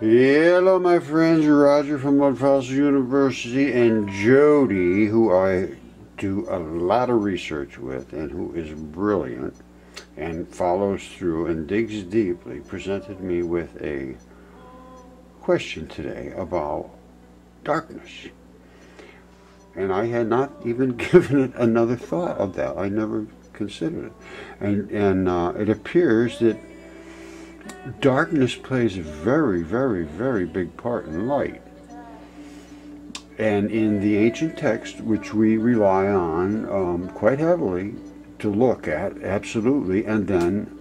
Hello my friends, Roger from Mudfossil University and Jody, who I do a lot of research with and who is brilliant and follows through and digs deeply, presented me with a question today about darkness. And I had not even given it another thought of that. I never considered it. And it appears that darkness plays a very, very, very big part in light. And in the ancient text, which we rely on quite heavily to look at, absolutely, and then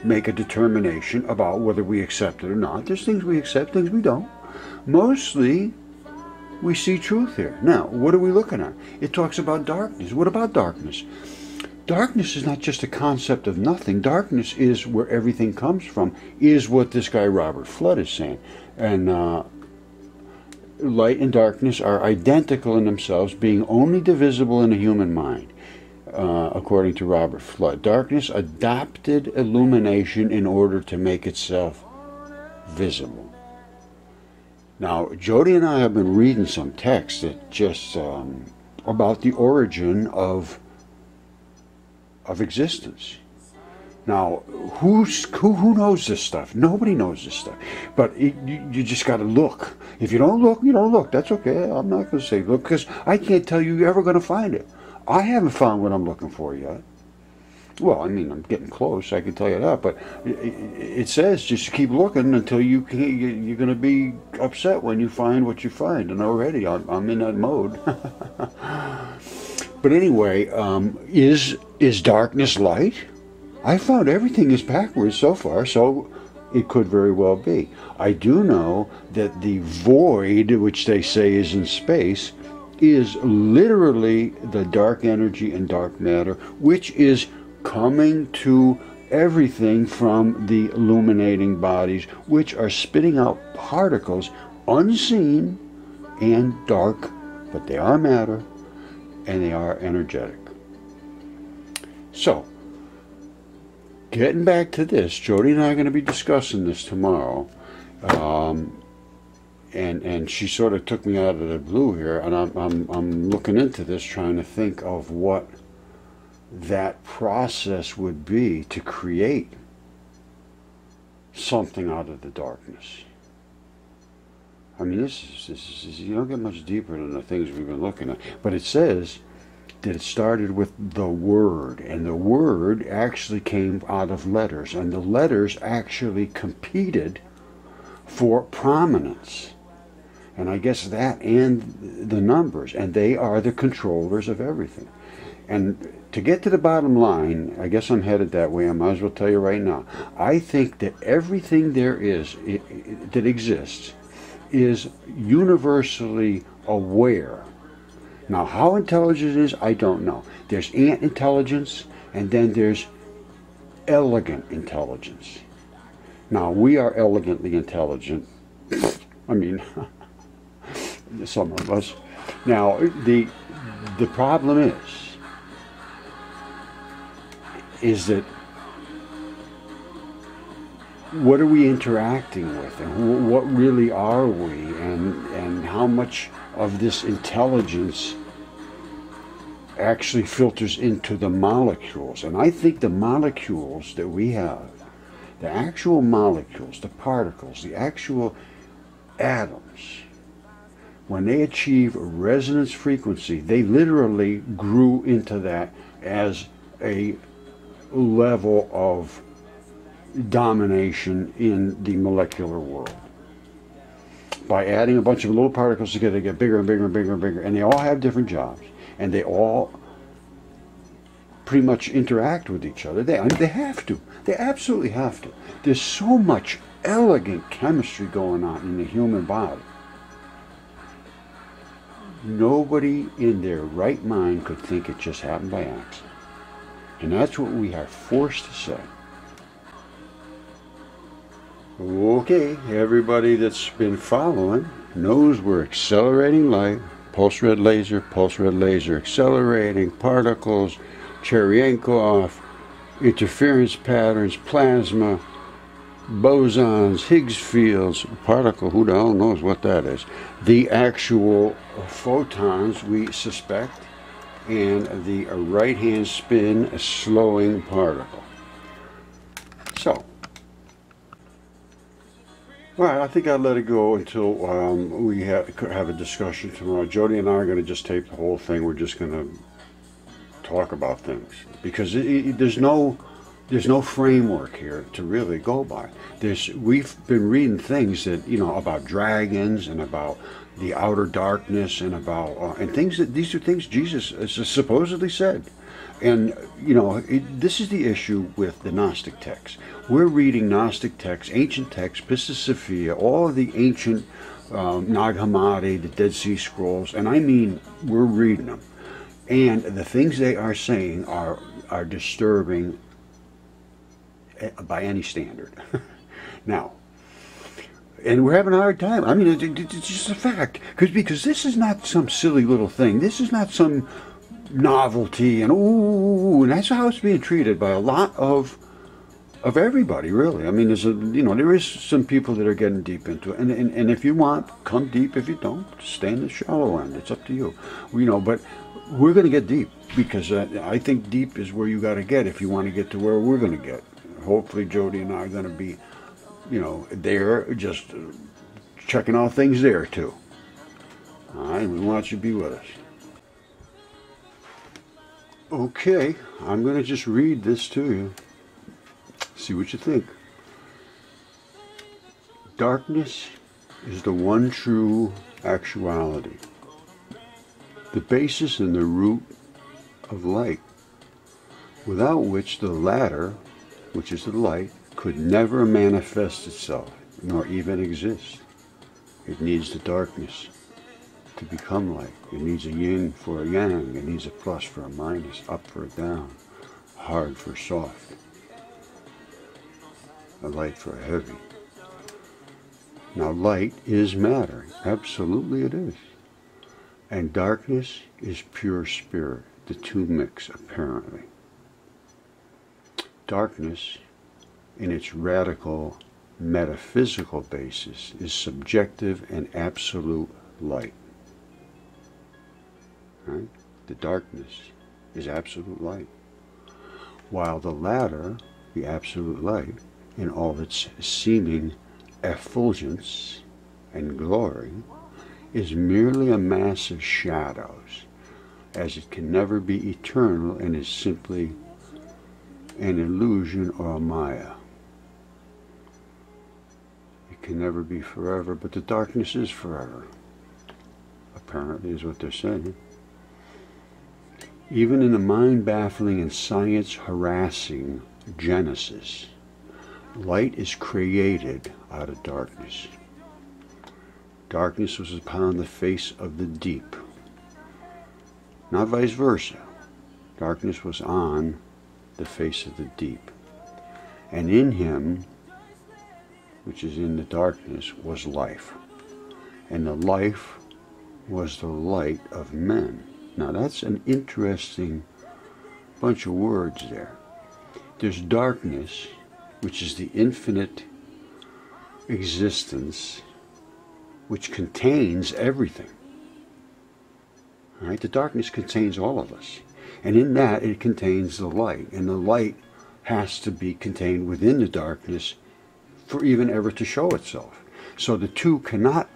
make a determination about whether we accept it or not. There's things we accept, things we don't. Mostly, we see truth here. Now, what are we looking at? It talks about darkness. What about darkness? Darkness is not just a concept of nothing. Darkness is where everything comes from, is what this guy Robert Flood is saying. And light and darkness are identical in themselves, being only divisible in a human mind, according to Robert Flood. Darkness adopted illumination in order to make itself visible. Now, Jody and I have been reading some text that just about the origin of existence. Now, who knows this stuff? Nobody knows this stuff. But you just got to look. If you don't look, you don't look. That's okay. I'm not going to say look, because I can't tell you you're ever going to find it. I haven't found what I'm looking for yet. Well, I mean, I'm getting close, I can tell you that. But it says just keep looking until you're going to be upset when you find what you find. And already I'm in that mode. But anyway, is darkness light? I found everything is backwards so far, so it could very well be. I do know that the void, which they say is in space, is literally the dark energy and dark matter, which is coming to everything from the illuminating bodies, which are spitting out particles unseen and dark, but they are matter. And they are energetic. So, getting back to this, Jody and I are going to be discussing this tomorrow. And she sort of took me out of the blue here, and I'm looking into this, trying to think of what that process would be to create something out of the darkness. I mean, this is you don't get much deeper than the things we've been looking at. But it says that it started with the Word, and the Word actually came out of letters, and the letters actually competed for prominence. And I guess that and the numbers, and they are the controllers of everything. And to get to the bottom line, I guess I'm headed that way, I might as well tell you right now. I think that everything there is that exists is universally aware. Now, how intelligent it is, I don't know. There's ant intelligence, and then there's elegant intelligence. Now, we are elegantly intelligent. I mean, some of us. Now, the problem is that what are we interacting with, and what really are we, and how much of this intelligence actually filters into the molecules. And I think the molecules that we have, the actual molecules, the particles, the actual atoms, when they achieve resonance frequency, they literally grew into that as a level of domination in the molecular world. By adding a bunch of little particles together, they get bigger and bigger and bigger and bigger, and they all have different jobs, and they all pretty much interact with each other. They have to. They absolutely have to. There's so much elegant chemistry going on in the human body. Nobody in their right mind could think it just happened by accident. And that's what we are forced to say. Okay, everybody that's been following knows we're accelerating light, pulse red laser, accelerating particles, Cherenkov, interference patterns, plasma, bosons, Higgs fields, particle, who the hell knows what that is, the actual photons we suspect, and the right-hand spin slowing particle. So, all right, I think I'll let it go until we have a discussion tomorrow. Jody and I are going to just tape the whole thing. We're just going to talk about things because there's no framework here to really go by. We've been reading things that, you know, about dragons and about the outer darkness and about and things that these are things Jesus supposedly said. And, you know, this is the issue with the Gnostic texts. We're reading Gnostic texts, ancient texts, Pistis Sophia, all of the ancient Nag Hammadi, the Dead Sea Scrolls, and I mean, we're reading them. And the things they are saying are disturbing by any standard. Now, and we're having a hard time. I mean, it's just a fact. Because this is not some silly little thing. This is not some novelty and ooh, and that's how it's being treated by a lot of everybody, really. I mean, there is some people that are getting deep into it, and if you want, come deep. If you don't, stay in the shallow end. It's up to you, you know. But we're going to get deep because I think deep is where you got to get if you want to get to where we're going to get. Hopefully, Jody and I are going to be, you know, there just checking out things there too. All right, we want you to be with us. Okay, I'm going to just read this to you. See what you think. Darkness is the one true actuality, the basis and the root of light, without which the latter, which is the light, could never manifest itself, nor even exist. It needs the darkness to become light. It needs a yin for a yang. It needs a plus for a minus, up for a down, hard for soft, a light for a heavy. Now, light is matter. Absolutely it is. And darkness is pure spirit. The two mix, apparently. Darkness, in its radical metaphysical basis, is subjective and absolute light. Right? The darkness is absolute light. While the latter, the absolute light, in all its seeming effulgence and glory, is merely a mass of shadows, as it can never be eternal and is simply an illusion or a maya. It can never be forever, but the darkness is forever, apparently is what they're saying. Even in the mind-baffling and science-harassing Genesis, light is created out of darkness. Darkness was upon the face of the deep, not vice versa. Darkness was on the face of the deep. And in him, which is in the darkness, was life. And the life was the light of men. Now that's an interesting bunch of words there. There's darkness, which is the infinite existence, which contains everything. All right? The darkness contains all of us. And in that, it contains the light. And the light has to be contained within the darkness for even ever to show itself. So the two cannot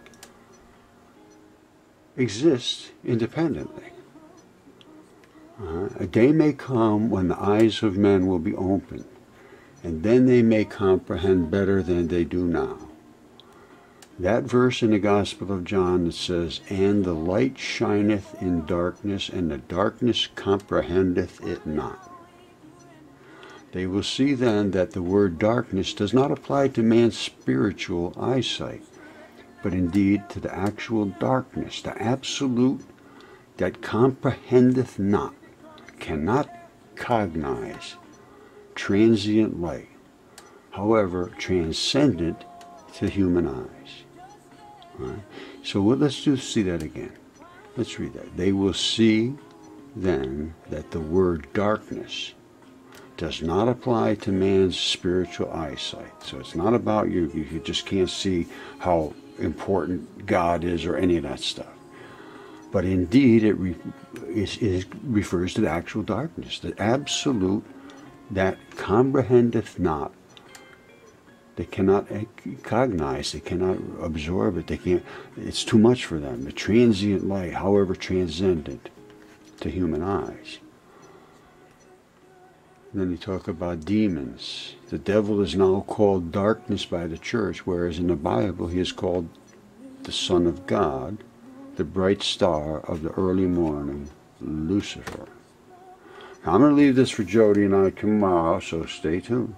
exist independently. A day may come when the eyes of men will be opened, and then they may comprehend better than they do now. That verse in the Gospel of John that says, "And the light shineth in darkness, and the darkness comprehendeth it not." They will see then that the word darkness does not apply to man's spiritual eyesight, but indeed to the actual darkness, the absolute that comprehendeth not, cannot cognize transient light, however transcendent to human eyes. Right? So let's see that again. Let's read that. They will see then that the word darkness does not apply to man's spiritual eyesight. So it's not about you just can't see how important God is or any of that stuff. But indeed, it refers to the actual darkness, the absolute, that comprehendeth not. They cannot cognize, they cannot absorb it, they can't, it's too much for them. The transient light, however transcendent to human eyes. And then you talk about demons. The devil is now called darkness by the church, whereas in the Bible he is called the Son of God, the bright star of the early morning, Lucifer. Now, I'm going to leave this for Jody and I tomorrow, so stay tuned.